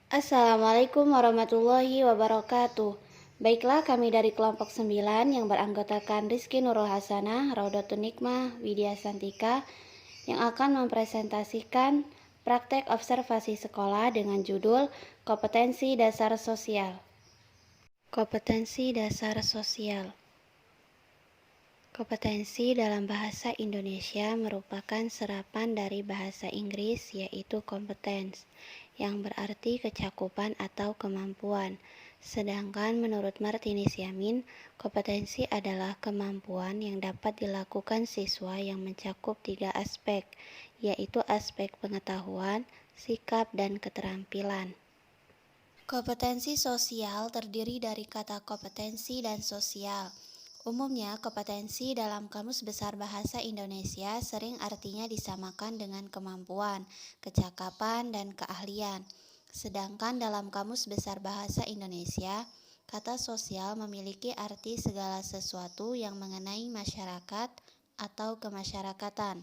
Assalamualaikum warahmatullahi wabarakatuh. Baiklah, kami dari kelompok 9 yang beranggotakan Rizky Nurul Hasanah, Raudatun Nikmah, Widya Santika yang akan mempresentasikan praktek observasi sekolah dengan judul Kompetensi Dasar Sosial. Kompetensi Dasar Sosial. Kompetensi dalam bahasa Indonesia merupakan serapan dari bahasa Inggris yaitu competence, yang berarti kecakupan atau kemampuan. Sedangkan menurut Martinus Yamin, kompetensi adalah kemampuan yang dapat dilakukan siswa yang mencakup 3 aspek, yaitu aspek pengetahuan, sikap, dan keterampilan. Kompetensi sosial terdiri dari kata kompetensi dan sosial. Umumnya, kompetensi dalam Kamus Besar Bahasa Indonesia sering artinya disamakan dengan kemampuan, kecakapan, dan keahlian. Sedangkan dalam Kamus Besar Bahasa Indonesia, kata sosial memiliki arti segala sesuatu yang mengenai masyarakat atau kemasyarakatan.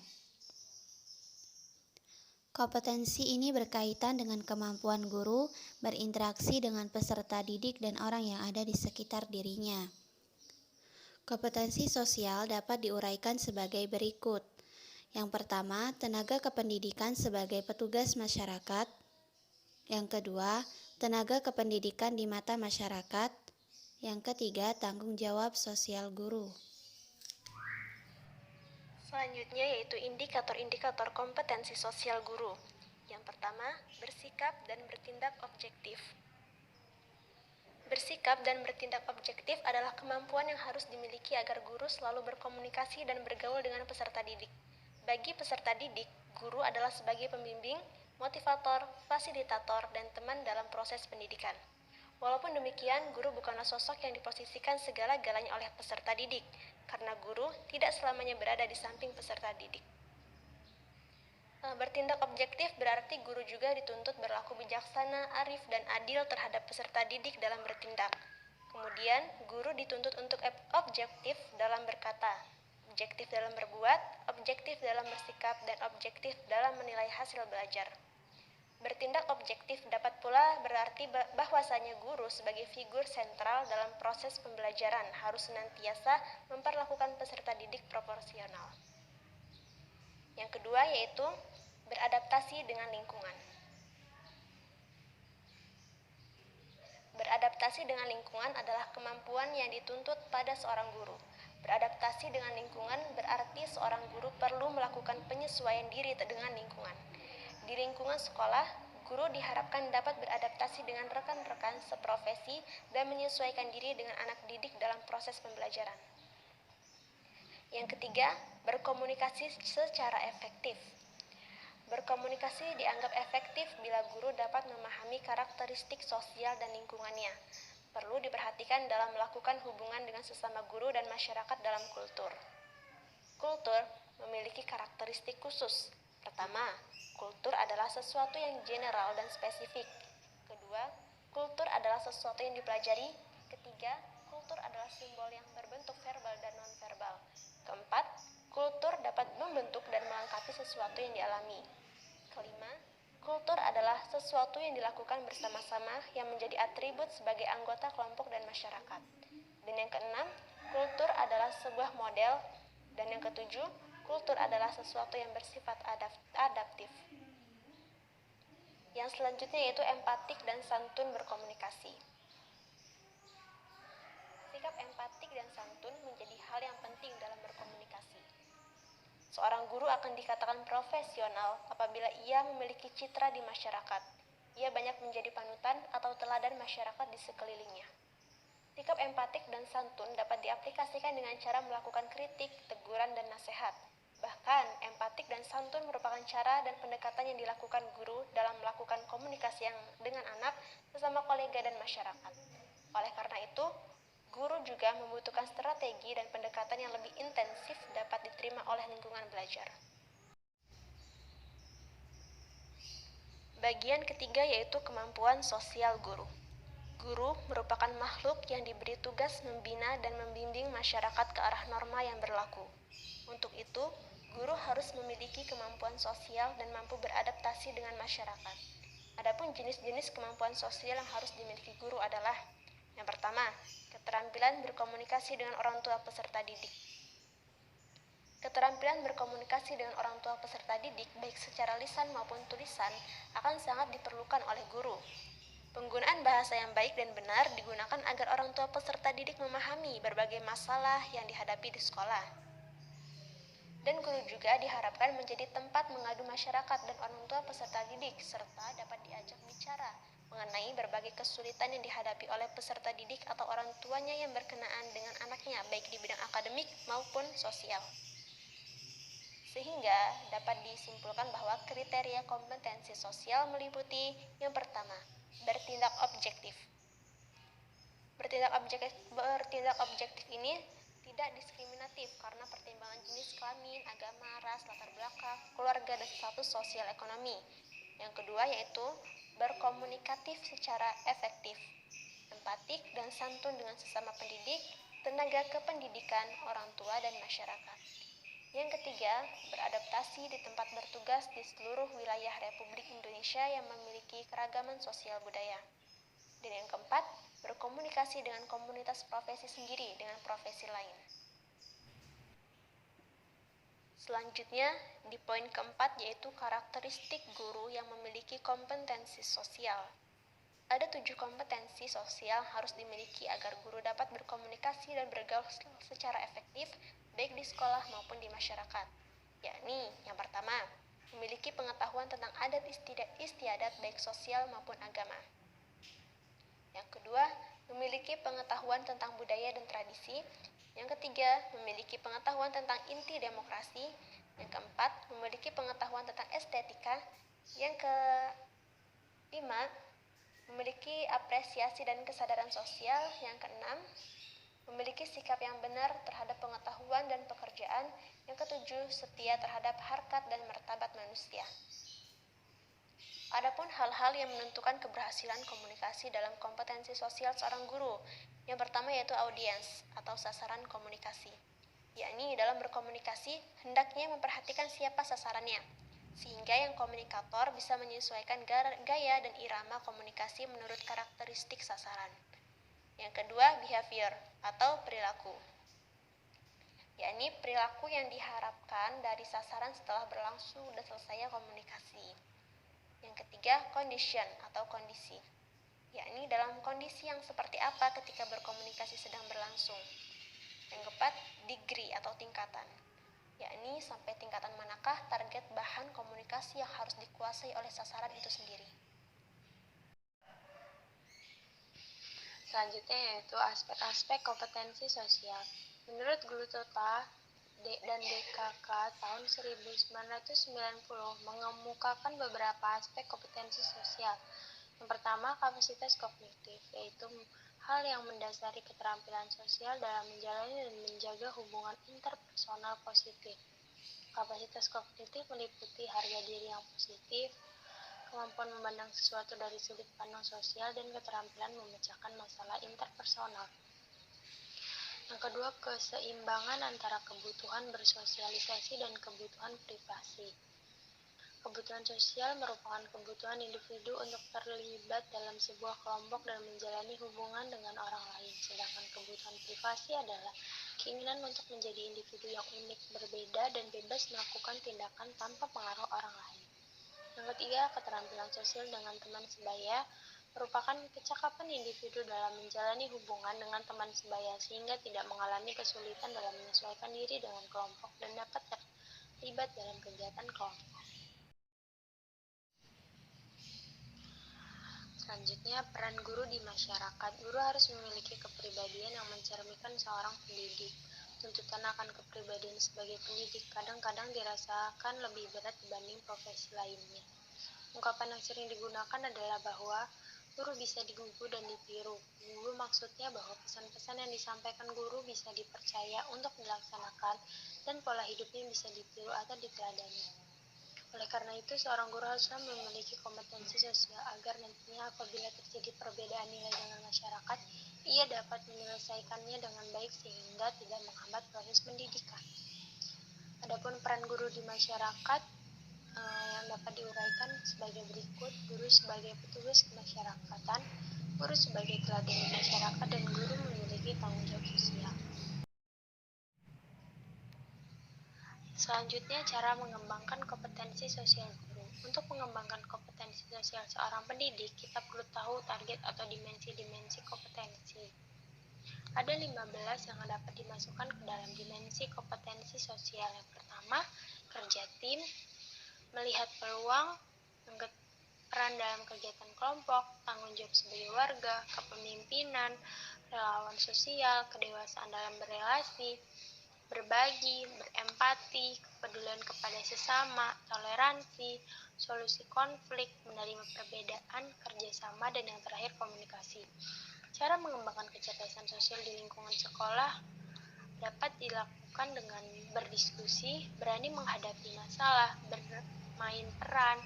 Kompetensi ini berkaitan dengan kemampuan guru berinteraksi dengan peserta didik dan orang yang ada di sekitar dirinya. Kompetensi sosial dapat diuraikan sebagai berikut. Yang pertama, tenaga kependidikan sebagai petugas masyarakat. Yang kedua, tenaga kependidikan di mata masyarakat. Yang ketiga, tanggung jawab sosial guru. Selanjutnya yaitu indikator-indikator kompetensi sosial guru. Yang pertama, bersikap dan bertindak objektif. Bersikap dan bertindak objektif adalah kemampuan yang harus dimiliki agar guru selalu berkomunikasi dan bergaul dengan peserta didik. Bagi peserta didik, guru adalah sebagai pembimbing, motivator, fasilitator, dan teman dalam proses pendidikan. Walaupun demikian, guru bukanlah sosok yang diposisikan segala-galanya oleh peserta didik, karena guru tidak selamanya berada di samping peserta didik. Bertindak objektif berarti guru juga dituntut berlaku bijaksana, arif, dan adil terhadap peserta didik dalam bertindak. Kemudian, guru dituntut untuk objektif dalam berkata, objektif dalam berbuat, objektif dalam bersikap, dan objektif dalam menilai hasil belajar. Bertindak objektif dapat pula berarti bahwasanya guru sebagai figur sentral dalam proses pembelajaran harus senantiasa memperlakukan peserta didik proporsional. Yang kedua yaitu beradaptasi dengan lingkungan. Beradaptasi dengan lingkungan adalah kemampuan yang dituntut pada seorang guru. Beradaptasi dengan lingkungan berarti seorang guru perlu melakukan penyesuaian diri dengan lingkungan. Di lingkungan sekolah, guru diharapkan dapat beradaptasi dengan rekan-rekan seprofesi dan menyesuaikan diri dengan anak didik dalam proses pembelajaran. Yang ketiga, berkomunikasi secara efektif. Berkomunikasi dianggap efektif bila guru dapat memahami karakteristik sosial dan lingkungannya. Perlu diperhatikan dalam melakukan hubungan dengan sesama guru dan masyarakat dalam kultur. Kultur memiliki karakteristik khusus. Pertama, kultur adalah sesuatu yang general dan spesifik. Kedua, kultur adalah sesuatu yang dipelajari. Ketiga, kultur adalah simbol yang berbentuk verbal dan non-verbal. Keempat, kultur dapat membentuk dan melengkapi sesuatu yang dialami. Kelima, kultur adalah sesuatu yang dilakukan bersama-sama yang menjadi atribut sebagai anggota kelompok dan masyarakat. Dan yang keenam, kultur adalah sebuah model. Dan yang ketujuh, kultur adalah sesuatu yang bersifat adaptif. Yang selanjutnya yaitu empatik dan santun berkomunikasi. Sikap empatik dan santun menjadi hal yang penting dalam berkomunikasi. Seorang guru akan dikatakan profesional apabila ia memiliki citra di masyarakat. Ia banyak menjadi panutan atau teladan masyarakat di sekelilingnya. Sikap empatik dan santun dapat diaplikasikan dengan cara melakukan kritik, teguran, dan nasihat. Bahkan, empatik dan santun merupakan cara dan pendekatan yang dilakukan guru dalam melakukan komunikasi dengan anak, sesama kolega, dan masyarakat. Oleh karena itu, guru juga membutuhkan strategi dan pendekatan yang lebih intensif dapat diterima oleh lingkungan belajar. Bagian ketiga yaitu kemampuan sosial guru. Guru merupakan makhluk yang diberi tugas membina dan membimbing masyarakat ke arah norma yang berlaku. Untuk itu, guru harus memiliki kemampuan sosial dan mampu beradaptasi dengan masyarakat. Adapun jenis-jenis kemampuan sosial yang harus dimiliki guru adalah: yang pertama, keterampilan berkomunikasi dengan orang tua peserta didik. Keterampilan berkomunikasi dengan orang tua peserta didik, baik secara lisan maupun tulisan, akan sangat diperlukan oleh guru. Penggunaan bahasa yang baik dan benar digunakan agar orang tua peserta didik memahami berbagai masalah yang dihadapi di sekolah. Dan guru juga diharapkan menjadi tempat mengadu masyarakat dan orang tua peserta didik, serta dapat diajak bicara mengenai berbagai kesulitan yang dihadapi oleh peserta didik atau orang tuanya yang berkenaan dengan anaknya, baik di bidang akademik maupun sosial. Sehingga dapat disimpulkan bahwa kriteria kompetensi sosial meliputi: yang pertama, bertindak objektif. Bertindak objektif ini tidak diskriminatif karena pertimbangan jenis kelamin, agama, ras, latar belakang, keluarga, dan status sosial ekonomi. Yang kedua yaitu berkomunikatif secara efektif, empatik dan santun dengan sesama pendidik, tenaga kependidikan, orang tua, dan masyarakat. Yang ketiga, beradaptasi di tempat bertugas di seluruh wilayah Republik Indonesia yang memiliki keragaman sosial budaya. Dan yang keempat, berkomunikasi dengan komunitas profesi sendiri dengan profesi lain. Selanjutnya, di poin keempat yaitu karakteristik guru yang memiliki kompetensi sosial. Ada 7 kompetensi sosial harus dimiliki agar guru dapat berkomunikasi dan bergaul secara efektif baik di sekolah maupun di masyarakat. Yakni, yang pertama, memiliki pengetahuan tentang adat istiadat baik sosial maupun agama. Yang kedua, memiliki pengetahuan tentang budaya dan tradisi. Yang ketiga, memiliki pengetahuan tentang inti demokrasi. Yang keempat, memiliki pengetahuan tentang estetika. Yang kelima, memiliki apresiasi dan kesadaran sosial. Yang keenam, memiliki sikap yang benar terhadap pengetahuan dan pekerjaan. Yang ketujuh, setia terhadap harkat dan martabat manusia. Adapun hal-hal yang menentukan keberhasilan komunikasi dalam kompetensi sosial seorang guru. Yang pertama yaitu audiens atau sasaran komunikasi. Yakni dalam berkomunikasi hendaknya memperhatikan siapa sasarannya, sehingga yang komunikator bisa menyesuaikan gaya dan irama komunikasi menurut karakteristik sasaran. Yang kedua, behavior atau perilaku, yakni perilaku yang diharapkan dari sasaran setelah berlangsung dan selesai komunikasi. Yang ketiga, condition atau kondisi, yakni dalam kondisi yang seperti apa ketika berkomunikasi sedang berlangsung. Yang keempat, degree atau tingkatan, yakni sampai tingkatan manakah target bahan komunikasi yang harus dikuasai oleh sasaran itu sendiri. Selanjutnya yaitu aspek-aspek kompetensi sosial. Menurut Guru Tota dan DKK tahun 1990 mengemukakan beberapa aspek kompetensi sosial. Yang pertama, kapasitas kognitif, yaitu hal yang mendasari keterampilan sosial dalam menjalani dan menjaga hubungan interpersonal positif. Kapasitas kognitif meliputi harga diri yang positif, kemampuan memandang sesuatu dari sudut pandang sosial, dan keterampilan memecahkan masalah interpersonal. Yang kedua, keseimbangan antara kebutuhan bersosialisasi dan kebutuhan privasi. Kebutuhan sosial merupakan kebutuhan individu untuk terlibat dalam sebuah kelompok dan menjalani hubungan dengan orang lain, sedangkan kebutuhan privasi adalah keinginan untuk menjadi individu yang unik, berbeda, dan bebas melakukan tindakan tanpa pengaruh orang lain. Yang ketiga, keterampilan sosial dengan teman sebaya merupakan kecakapan individu dalam menjalani hubungan dengan teman sebaya sehingga tidak mengalami kesulitan dalam menyesuaikan diri dengan kelompok dan dapat terlibat dalam kegiatan kelompok. Selanjutnya, peran guru di masyarakat. Guru harus memiliki kepribadian yang mencerminkan seorang pendidik. Tuntutan akan kepribadian sebagai pendidik kadang-kadang dirasakan lebih berat dibanding profesi lainnya. Ungkapan yang sering digunakan adalah bahwa guru bisa digugu dan ditiru. Guru maksudnya bahwa pesan-pesan yang disampaikan guru bisa dipercaya untuk dilaksanakan dan pola hidupnya bisa ditiru atau diteladani. Oleh karena itu, seorang guru haruslah memiliki kompetensi sosial agar nantinya apabila terjadi perbedaan nilai dengan masyarakat, ia dapat menyelesaikannya dengan baik sehingga tidak menghambat proses pendidikan. Adapun peran guru di masyarakat, yang dapat diuraikan sebagai berikut. Guru sebagai petugas kemasyarakatan, guru sebagai teladan di masyarakat, dan guru memiliki tanggung jawab sosial. Selanjutnya, cara mengembangkan kompetensi sosial guru. Untuk mengembangkan kompetensi sosial seorang pendidik, kita perlu tahu target atau dimensi-dimensi kompetensi. Ada 15 yang dapat dimasukkan ke dalam dimensi kompetensi sosial. Yang pertama, kerja tim, melihat peluang, peran dalam kegiatan kelompok, tanggung jawab sebagai warga, kepemimpinan, relawan sosial, kedewasaan dalam berelasi, berbagi, berempati, kepedulian kepada sesama, toleransi, solusi konflik, menerima perbedaan, kerjasama, dan yang terakhir komunikasi. Cara mengembangkan kecerdasan sosial di lingkungan sekolah dapat dilakukan dengan berdiskusi, berani menghadapi masalah, bermain peran,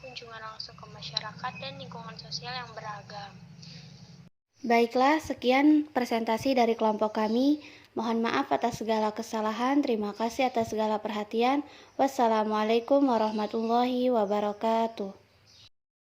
kunjungan langsung ke masyarakat, dan lingkungan sosial yang beragam. Baiklah, sekian presentasi dari kelompok kami. Mohon maaf atas segala kesalahan. Terima kasih atas segala perhatian. Wassalamualaikum warahmatullahi wabarakatuh.